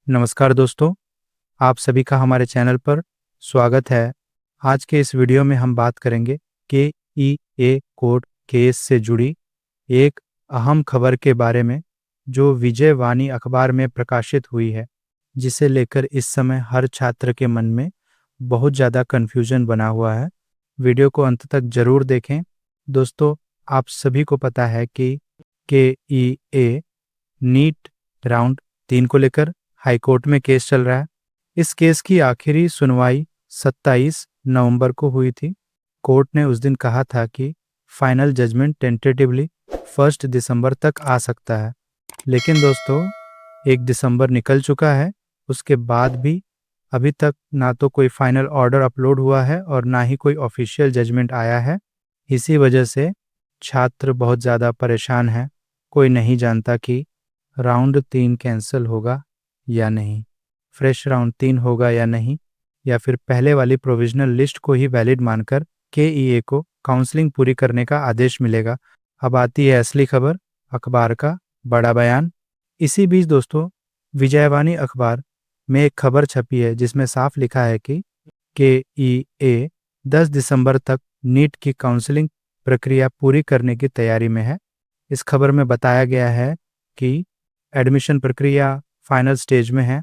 नमस्कार दोस्तों, आप सभी का हमारे चैनल पर स्वागत है। आज के इस वीडियो में हम बात करेंगे KEA कोर्ट केस से जुड़ी एक अहम खबर के बारे में जो विजयवाणी अखबार में प्रकाशित हुई है, जिसे लेकर इस समय हर छात्र के मन में बहुत ज़्यादा कन्फ्यूजन बना हुआ है। वीडियो को अंत तक ज़रूर देखें। दोस्तों, आप सभी को पता है कि KEA नीट राउंड 3 को लेकर हाई कोर्ट में केस चल रहा है। इस केस की आखिरी सुनवाई 27 नवंबर को हुई थी। कोर्ट ने उस दिन कहा था कि फाइनल जजमेंट टेंटेटिवली 1 दिसंबर तक आ सकता है। लेकिन दोस्तों, 1 दिसंबर निकल चुका है, उसके बाद भी अभी तक ना तो कोई फाइनल ऑर्डर अपलोड हुआ है और ना ही कोई ऑफिशियल जजमेंट आया है। इसी वजह से छात्र बहुत ज़्यादा परेशान हैं। कोई नहीं जानता कि राउंड 3 कैंसिल होगा या नहीं, फ्रेश राउंड 3 होगा या नहीं, या फिर पहले वाली प्रोविजनल लिस्ट को ही वैलिड मानकर KEA को काउंसलिंग पूरी करने का आदेश मिलेगा। अब आती है असली खबर, अखबार का बड़ा बयान। इसी बीच दोस्तों, विजयवाणी अखबार में एक खबर छपी है जिसमें साफ लिखा है कि KEA 10 दिसंबर तक नीट की काउंसलिंग प्रक्रिया पूरी करने की तैयारी में है। इस खबर में बताया गया है कि एडमिशन प्रक्रिया फाइनल स्टेज में है।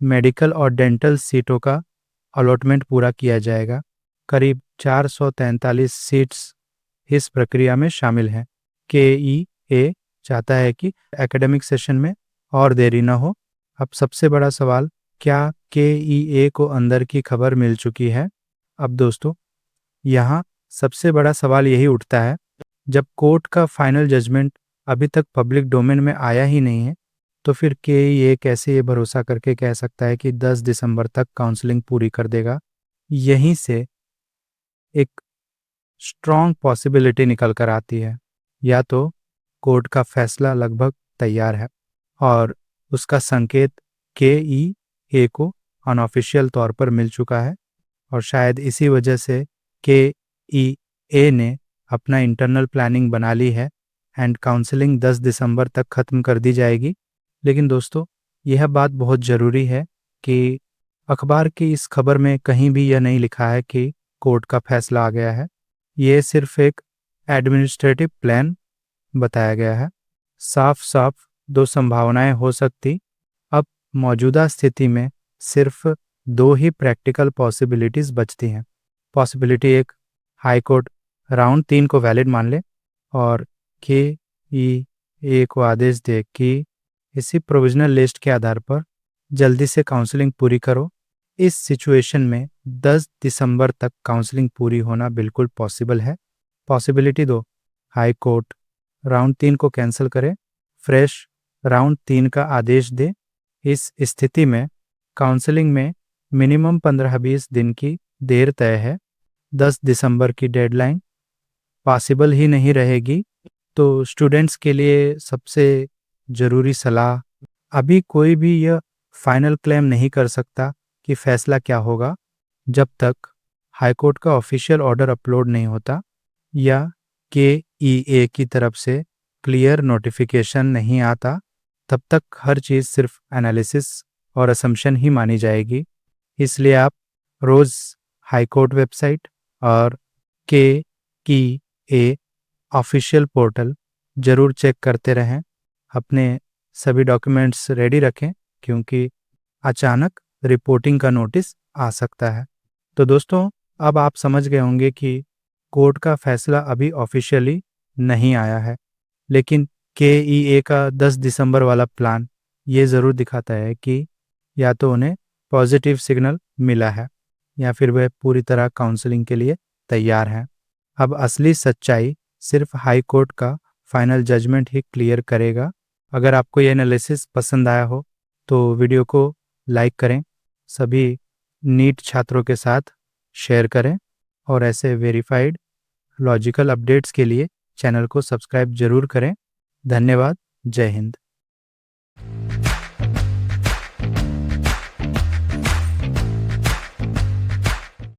मेडिकल और डेंटल सीटों का अलॉटमेंट पूरा किया जाएगा। करीब 443 सीट्स इस प्रक्रिया में शामिल हैं। KEA चाहता है कि एकेडमिक सेशन में और देरी न हो। अब सबसे बड़ा सवाल, क्या KEA को अंदर की खबर मिल चुकी है? अब दोस्तों, यहाँ सबसे बड़ा सवाल यही उठता है, जब कोर्ट का फाइनल जजमेंट अभी तक पब्लिक डोमेन में आया ही नहीं है, तो फिर KEA कैसे ये भरोसा करके कह सकता है कि 10 दिसंबर तक काउंसलिंग पूरी कर देगा? यहीं से एक स्ट्रॉन्ग पॉसिबिलिटी निकल कर आती है, या तो कोर्ट का फैसला लगभग तैयार है और उसका संकेत KEA को अनऑफिशियल तौर पर मिल चुका है, और शायद इसी वजह से KEA ने अपना इंटरनल प्लानिंग बना ली है एंड काउंसलिंग 10 दिसंबर तक ख़त्म कर दी जाएगी। लेकिन दोस्तों, यह बात बहुत ज़रूरी है कि अखबार की इस खबर में कहीं भी यह नहीं लिखा है कि कोर्ट का फैसला आ गया है। ये सिर्फ एक एडमिनिस्ट्रेटिव प्लान बताया गया है। साफ साफ दो संभावनाएं हो सकती। अब मौजूदा स्थिति में सिर्फ 2 ही प्रैक्टिकल पॉसिबिलिटीज़ बचती हैं। पॉसिबिलिटी एक, हाई कोर्ट राउंड 3 को वैलिड मान ले और KEA को आदेश दे कि इसी प्रोविजनल लिस्ट के आधार पर जल्दी से काउंसलिंग पूरी करो। इस सिचुएशन में 10 दिसंबर तक काउंसलिंग पूरी होना बिल्कुल पॉसिबल है। पॉसिबिलिटी 2, हाई कोर्ट राउंड 3 को कैंसिल करे, फ्रेश राउंड 3 का आदेश दे। इस स्थिति में काउंसलिंग में मिनिमम 15-20 दिन की देर तय है। 10 दिसंबर की डेडलाइन पॉसिबल ही नहीं रहेगी। तो स्टूडेंट्स के लिए सबसे ज़रूरी सलाह, अभी कोई भी यह फाइनल क्लेम नहीं कर सकता कि फैसला क्या होगा जब तक हाई कोर्ट का ऑफिशियल ऑर्डर अपलोड नहीं होता या KEA की तरफ से क्लियर नोटिफिकेशन नहीं आता। तब तक हर चीज़ सिर्फ एनालिसिस और असम्पशन ही मानी जाएगी। इसलिए आप रोज़ हाई कोर्ट वेबसाइट और KEA ऑफिशियल पोर्टल ज़रूर चेक करते रहें। अपने सभी डॉक्यूमेंट्स रेडी रखें, क्योंकि अचानक रिपोर्टिंग का नोटिस आ सकता है। तो दोस्तों, अब आप समझ गए होंगे कि कोर्ट का फैसला अभी ऑफिशियली नहीं आया है, लेकिन KEA का 10 दिसंबर वाला प्लान ये ज़रूर दिखाता है कि या तो उन्हें पॉजिटिव सिग्नल मिला है या फिर वह पूरी तरह काउंसलिंग के लिए तैयार हैं। अब असली सच्चाई सिर्फ हाई कोर्ट का फाइनल जजमेंट ही क्लियर करेगा। अगर आपको ये एनालिसिस पसंद आया हो तो वीडियो को लाइक करें, सभी नीट छात्रों के साथ शेयर करें और ऐसे वेरीफाइड लॉजिकल अपडेट्स के लिए चैनल को सब्सक्राइब जरूर करें। धन्यवाद। जय हिंद।